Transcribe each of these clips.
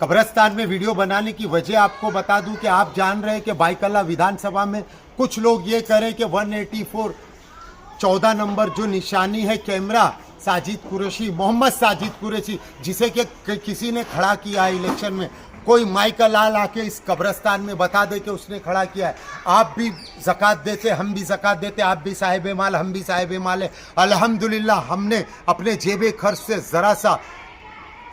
कब्रिस्तान में वीडियो बनाने की वजह आपको बता दूं कि आप जान रहे हैं कि बाइकल्ला विधानसभा में कुछ लोग ये करें कि 184 14 नंबर जो निशानी है कैमरा साजिद कुरैशी, मोहम्मद साजिद कुरैशी, जिसे कि किसी ने खड़ा किया है इलेक्शन में, कोई माइक लाल आके इस कब्रिस्तान में बता दे कि उसने खड़ा किया है। आप भी ज़कात देते, हम भी ज़कात देते, आप भी साहिब माल, हम भी साहिब माल है। अल्हम्दुलिल्लाह हमने अपने जेबे खर्च से ज़रा सा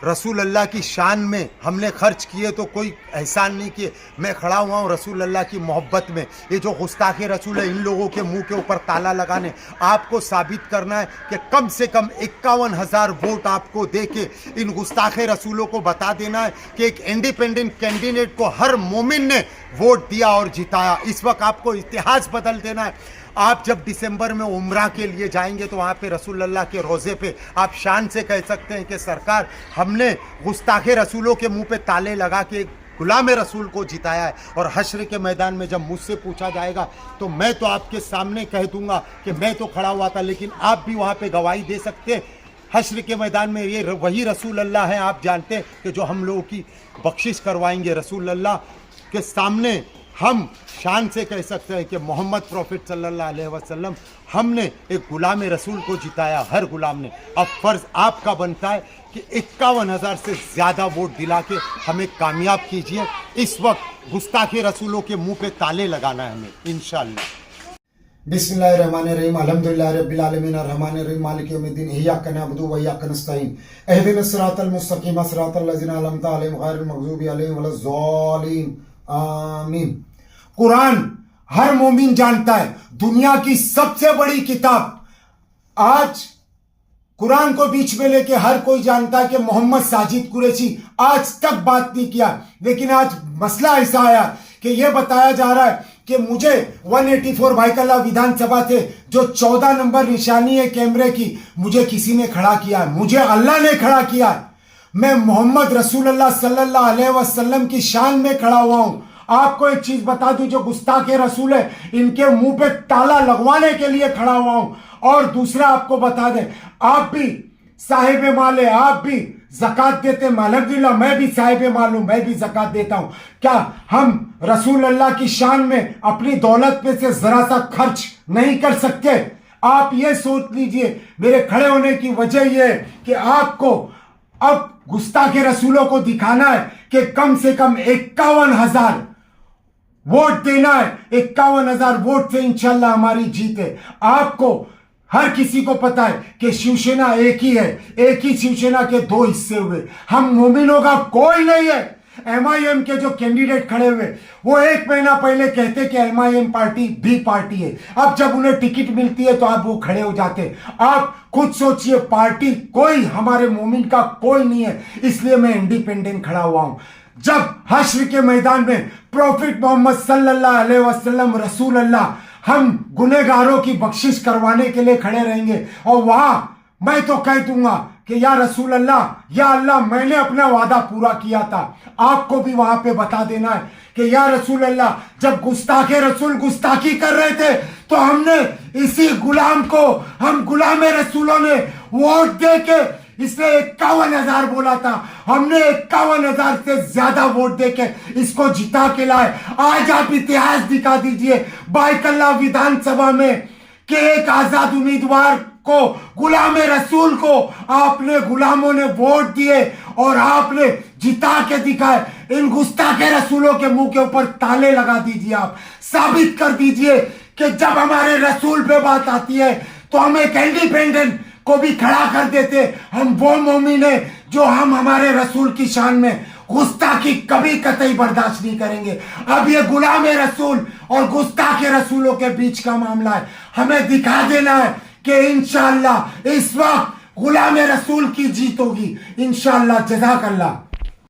रसूल अल्लाह की शान में हमने खर्च किए तो कोई एहसान नहीं किए। मैं खड़ा हुआ हूँ रसूल अल्लाह की मोहब्बत में। ये जो गुस्ताखे रसूल है, इन लोगों के मुंह के ऊपर ताला लगाने, आपको साबित करना है कि कम से कम 51,000 वोट आपको दे के इन गुस्ताखे रसूलों को बता देना है कि एक इंडिपेंडेंट कैंडिडेट को हर मोमिन ने वोट दिया और जिताया। इस वक्त आपको इतिहास बदल देना है। आप जब दिसंबर में उम्रा के लिए जाएंगे तो वहाँ पे रसूल अल्लाह के रोज़े पे आप शान से कह सकते हैं कि सरकार, हमने गुस्ताखे रसूलों के मुंह पे ताले लगा के गुलाम रसूल को जिताया है। और हश्र के मैदान में जब मुझसे पूछा जाएगा तो मैं तो आपके सामने कह दूंगा कि मैं तो खड़ा हुआ था, लेकिन आप भी वहाँ पे गवाही दे सकते हैं। हश्र के मैदान में ये वही रसूल अल्लाह हैं, आप जानते हैं कि जो हम लोगों की बख्शिश करवाएंगे। रसूल अल्लाह के सामने हम शान से कह सकते हैं कि मोहम्मद प्रॉफिट सल्लल्लाहु अलैहि वसल्लम, हमने एक गुलाम रसूल को जिताया, हर गुलाम ने। अब फ़र्ज़ आपका बनता है कि 51,000 से ज़्यादा वोट दिला के हमें कामयाब कीजिए। इस वक्त गुस्ताखे रसूलों के मुंह पे ताले लगाना है हमें, इंशाअल्लाह। बिस्मिल्लाहिर्रहमानिर्रहीम अल्हम्दुलिल्लाहि रब्बिल आलमीन अर्रहमानिर्रहीम मालिकि यौमिद्दीन इय्याका नअबुदु व इय्याका नस्तईन इहदिनस सिरातल मुस्तकीम सिरातल लज़ीना अनअमता अलैहिम गैरिल मग़ज़ूबि अलैहिम वलज़्ज़ालिन आमीन। कुरान हर मोमिन जानता है, दुनिया की सबसे बड़ी किताब। आज कुरान को बीच में लेके हर कोई जानता है कि मोहम्मद साजिद कुरैशी आज तक बात नहीं किया, लेकिन आज मसला ऐसा आया कि यह बताया जा रहा है कि मुझे 184 बाइकल्ला विधानसभा से जो 14 नंबर निशानी है कैमरे की, मुझे किसी ने खड़ा किया है, मुझे अल्लाह ने खड़ा किया है। मैं मोहम्मद रसूलुल्लाह सल्लल्लाहु अलैहि वसल्लम की शान में खड़ा हुआ हूं। आपको एक चीज बता दूं, जो गुस्ताखे रसूल है, इनके मुंह पे ताला लगवाने के लिए खड़ा हुआ हूं। और दूसरा आपको बता दें, आप भी साहिब माल है, आप भी ज़कात देते हैं। अल्हम्दुलिल्लाह मैं भी साहिब माल हूं, मैं भी ज़कात देता हूं। क्या हम रसूल अल्लाह की शान में अपनी दौलत में से जरा सा खर्च नहीं कर सकते? आप ये सोच लीजिए। मेरे खड़े होने की वजह यह है कि आपको अब गुस्ताखे रसूलों को दिखाना है कि कम से कम 51,000 वोट देना है। 51,000 वोट से इंशाल्लाह हमारी जीत है। आपको हर किसी को पता है कि शिवसेना एक ही है, एक ही शिवसेना के दो हिस्से हुए। हम मोमिनों का कोई नहीं है। MIM के जो कैंडिडेट खड़े हुए, वो 1 महीना पहले कहते कि MIM पार्टी बी पार्टी है। अब जब उन्हें टिकट मिलती है तो आप वो खड़े हो जाते। आप खुद सोचिए, पार्टी कोई हमारे मोमिन का कोई नहीं है, इसलिए मैं इंडिपेंडेंट खड़ा हुआ हूं। जब हश्र के मैदान में प्रॉफिट मोहम्मद सल्लल्लाहु अलैहि वसल्लम रसूल अल्लाह, हम गुनहगारों की बख्शिश करवाने के लिए खड़े रहेंगे और वहां मैं तो कह दूंगा कि या रसूल अल्लाह, या अल्लाह, मैंने अपना वादा पूरा किया था। आपको भी वहां पे बता देना है कि या रसूल अल्लाह, जब गुस्ताखे रसूल गुस्ताखी कर रहे थे तो हमने इसी गुलाम को, हम गुलाम रसूलों ने वोट दे के, इसने 51,000 बोला था, हमने 51,000 से ज्यादा वोट देके इसको जिता के लाए। आज आप इतिहास दिखा दीजिए बाइकल्ला विधानसभा में कि एक आजाद उम्मीदवार को, गुलाम रसूल को आपने, गुलामों ने वोट दिए और आपने जिता के दिखाए। इन गुस्ताखे रसूलों के मुंह के ऊपर ताले लगा दीजिए। आप साबित कर दीजिए कि जब हमारे रसूल पे बात आती है तो हम एक इंडिपेंडेंट को भी खड़ा कर देते। हम वो मोमिन है जो हम हमारे रसूल की शान में गुस्ताखी कभी कतई बर्दाश्त नहीं करेंगे। अब ये गुलाम रसूल और गुस्ताखे रसूलों के बीच का मामला है। हमें दिखा देना है कि इंशाअल्लाह इस वक्त गुलाम रसूल की जीत होगी इंशाअल्लाह। जज़ाकल्लाह।